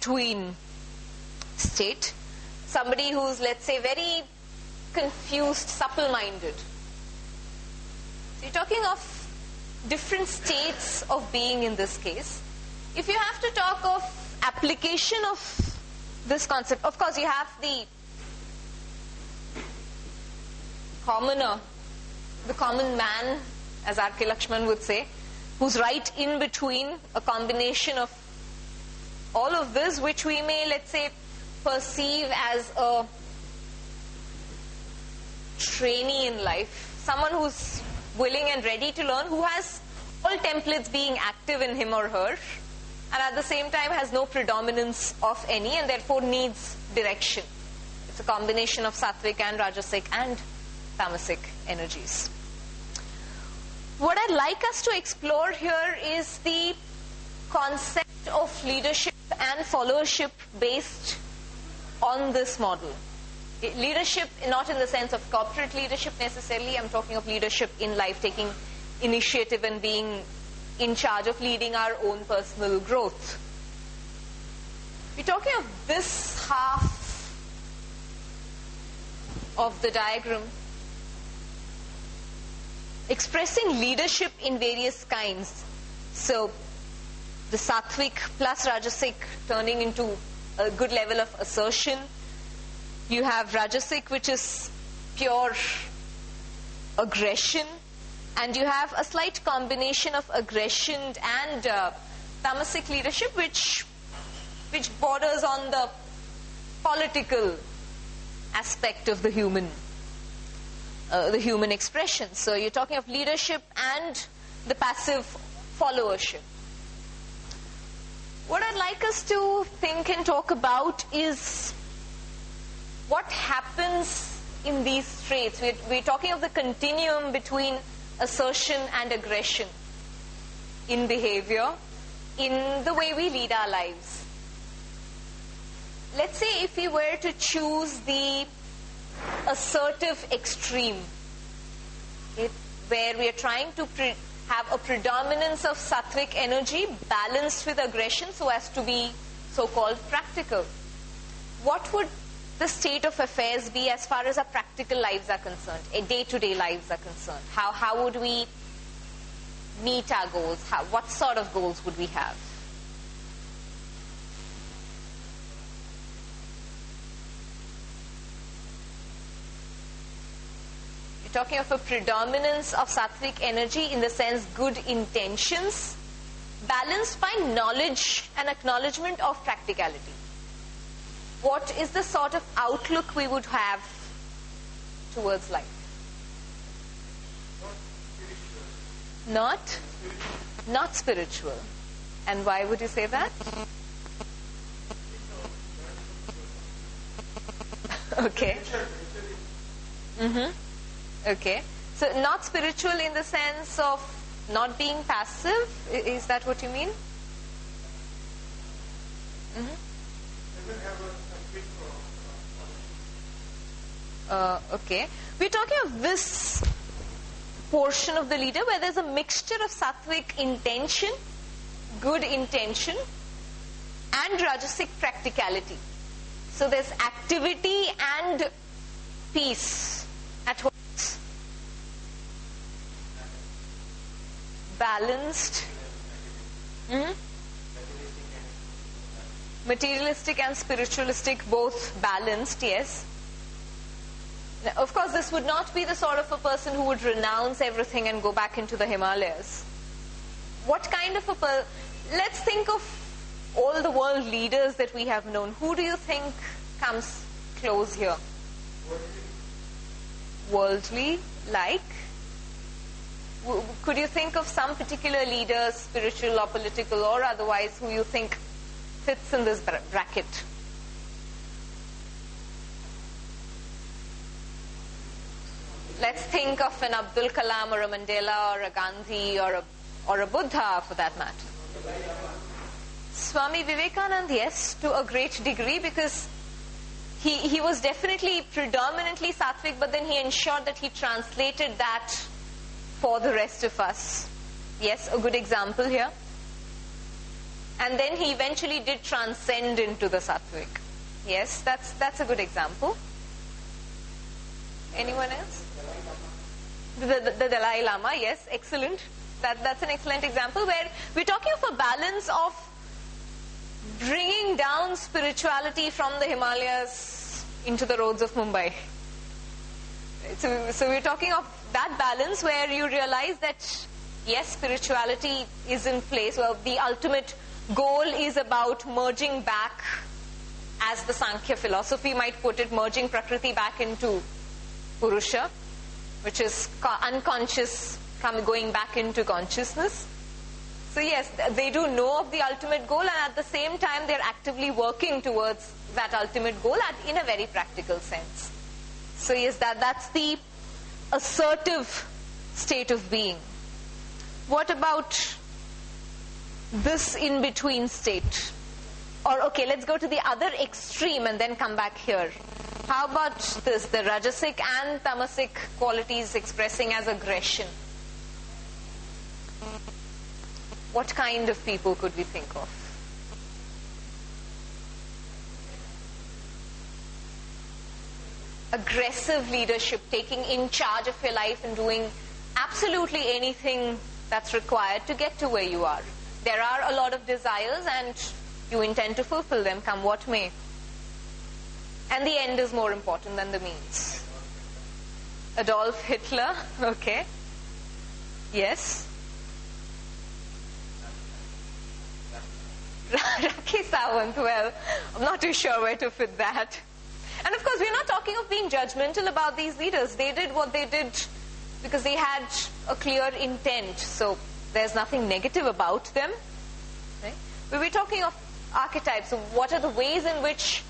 in-between state. Somebody who's, let's say, very confused, supple-minded. So you're talking of different states of being in this case. If you have to talk of application of this concept, of course you have the commoner, the common man, as R.K. Lakshman would say, who's right in between a combination of all of this, which we may, let's say, perceive as a trainee in life, someone who's willing and ready to learn, who has all templates being active in him or her, and at the same time has no predominance of any, and therefore needs direction. It's a combination of sattvic and rajasic and tamasic energies. What I'd like us to explore here is the concept of leadership and followership based on this model. Leadership, not in the sense of corporate leadership necessarily. I'm talking of leadership in life, taking initiative and being in charge of leading our own personal growth. We're talking of this half of the diagram, expressing leadership in various kinds. So the sattvic plus rajasic turning into a good level of assertion. You have rajasic, which is pure aggression, and you have a slight combination of aggression and tamasic leadership, which borders on the political aspect of the human expression. So you're talking of leadership and the passive followership. What I'd like us to think and talk about is what happens in these traits. We're talking of the continuum between assertion and aggression in behavior, in the way we lead our lives. Let's say if we were to choose the assertive extreme, where we are trying to have a predominance of sattvic energy balanced with aggression so as to be so-called practical. What would the state of affairs be as far as our practical lives are concerned, day-to-day lives are concerned? How would we meet our goals? What sort of goals would we have? You're talking of a predominance of sattvic energy in the sense good intentions, balanced by knowledge and acknowledgement of practicality. What is the sort of outlook we would have towards life? Not spiritual. And why would you say that? Okay. Okay. So not spiritual in the sense of not being passive? Is that what you mean? Okay. We're talking of this portion of the leader where there's a mixture of sattvic intention, good intention, and rajasic practicality. So there's activity and peace at once. Balanced. Materialistic and spiritualistic, both balanced, yes. Now, of course, this would not be the sort of a person who would renounce everything and go back into the Himalayas. What kind of a let's think of all the world leaders that we have known. Who do you think comes close here? Worldly, like? Could you think of some particular leader, spiritual or political or otherwise, who you think fits in this bracket? Let's think of an Abdul Kalam or a Mandela or a Gandhi or a Buddha for that matter. Swami Vivekananda, yes, to a great degree, because he was definitely predominantly sattvic, but then he ensured that he translated that for the rest of us. Yes, a good example here. And then he eventually did transcend into the Sattvic. Yes, that's a good example. Anyone else? The Dalai Lama, yes, excellent. That's an excellent example where we're talking of a balance of bringing down spirituality from the Himalayas into the roads of Mumbai. So we're talking of that balance where you realize that, yes, spirituality is in place. Well, the ultimate goal is about merging back, as the Sankhya philosophy might put it, merging Prakriti back into Purusha, which is unconscious going back into consciousness. So yes, they do know of the ultimate goal, and at the same time they're actively working towards that ultimate goal in a very practical sense. So yes, that's the assertive state of being. What about this in-between state? Or okay, let's go to the other extreme and then come back here. How about this, the Rajasic and Tamasic qualities expressing as aggression? What kind of people could we think of? Aggressive leadership, taking in charge of your life and doing absolutely anything that's required to get to where you are. There are a lot of desires and you intend to fulfill them, come what may. And the end is more important than the means. Adolf Hitler, okay. Yes. Rakhi Sawant, well, I'm not too sure where to fit that. And of course, we're not talking of being judgmental about these leaders. They did what they did because they had a clear intent. So there's nothing negative about them. Right? But we're talking of archetypes. So what are the ways in which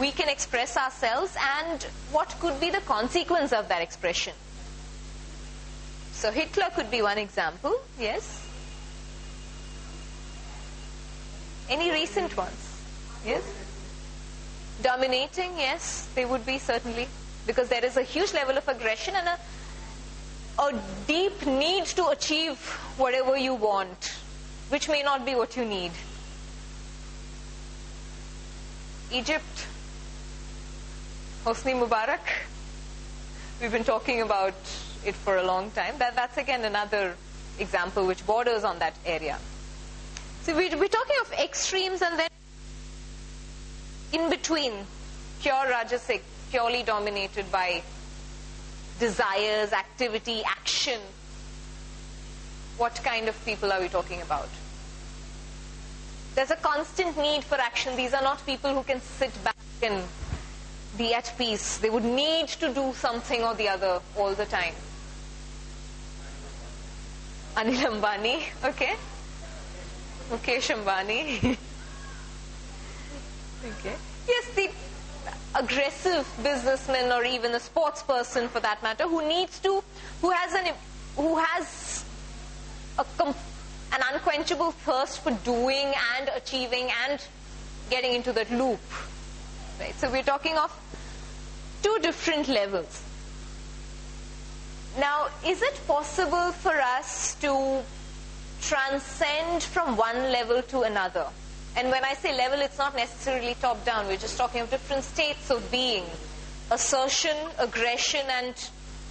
we can express ourselves and what could be the consequence of that expression? So Hitler could be one example, yes. Any recent ones? Yes. Dominating, yes, they would be certainly, because there is a huge level of aggression and a deep need to achieve whatever you want, which may not be what you need. Egypt, Hosni Mubarak, we've been talking about it for a long time. That's again another example which borders on that area. So we're talking of extremes and then in between, pure Rajasic, purely dominated by desires, activity, action. What kind of people are we talking about? There's a constant need for action. These are not people who can sit back and be at peace. They would need to do something or the other all the time. Anil Ambani, okay. Mukesh Ambani. Okay. Yes, the aggressive businessman or even a sports person for that matter who has an unquenchable thirst for doing and achieving and getting into that loop. Right? So we're talking of two different levels. Now, is it possible for us to transcend from one level to another? And when I say level, it's not necessarily top down. We're just talking of different states of being. Assertion, aggression, and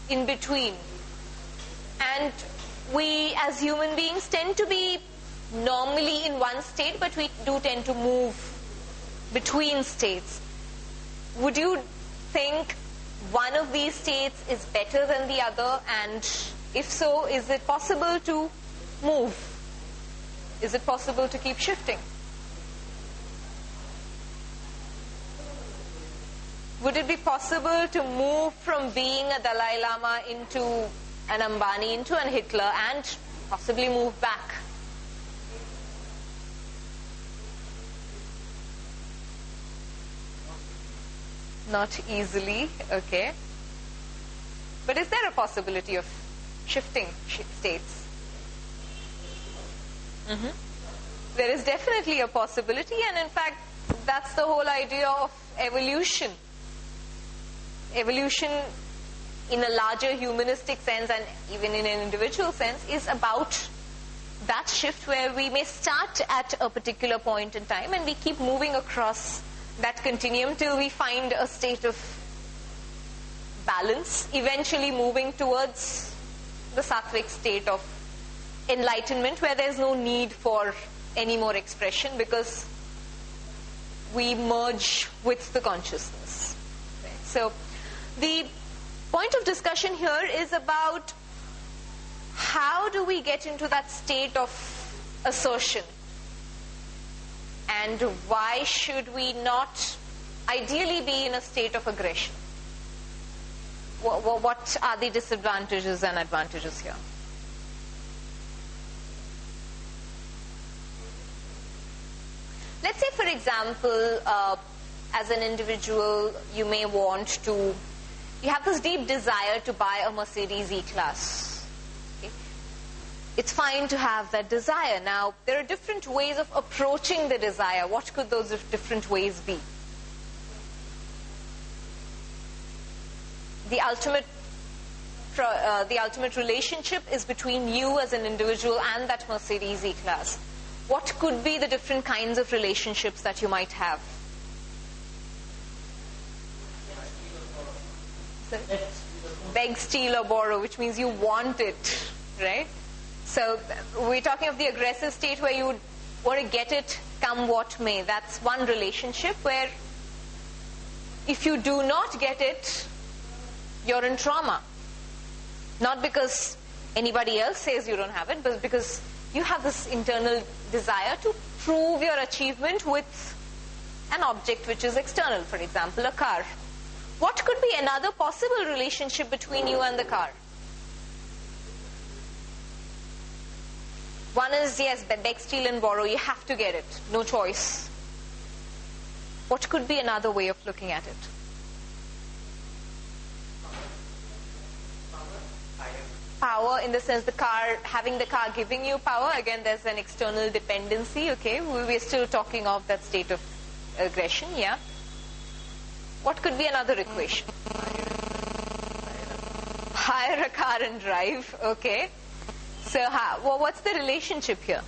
in between. And we as human beings tend to be normally in one state, but we do tend to move between states. Would you think one of these states is better than the other? And if so, is it possible to move? Is it possible to keep shifting? Would it be possible to move from being a Dalai Lama into an Ambani, into an Hitler, and possibly move back? Not easily, okay. But is there a possibility of shifting states? There is definitely a possibility, and in fact, that's the whole idea of evolution. Evolution in a larger humanistic sense and even in an individual sense is about that shift where we may start at a particular point in time and we keep moving across that continuum till we find a state of balance, eventually moving towards the sattvic state of enlightenment where there's no need for any more expression because we merge with the consciousness. Okay. So the point of discussion here is about how do we get into that state of assertion, and why should we not ideally be in a state of aggression? What are the disadvantages and advantages here? Let's say, for example, as an individual, you may want to, you have this deep desire to buy a Mercedes E-Class. Okay? It's fine to have that desire. Now, there are different ways of approaching the desire. What could those different ways be? The ultimate relationship is between you as an individual and that Mercedes E-Class. What could be the different kinds of relationships that you might have? Beg, steal or borrow, which means you want it, right? So we're talking of the aggressive state where you would want to get it come what may. That's one relationship where if you do not get it, you're in trauma. Not because anybody else says you don't have it, but because you have this internal desire to prove your achievement with an object which is external, for example, a car. What could be another possible relationship between you and the car? One is, yes, beg, steal and borrow. You have to get it. No choice. What could be another way of looking at it? Power, in the sense the car, having the car giving you power. Again, there's an external dependency, okay? We're still talking of that state of aggression, yeah? What could be another equation? Hire a car and drive, okay? So, what's the relationship here?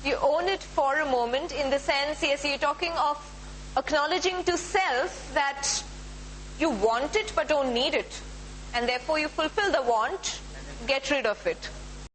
You own it for a moment, in the sense, yes, you're talking of acknowledging to self that you want it but don't need it, and therefore you fulfill the want, get rid of it.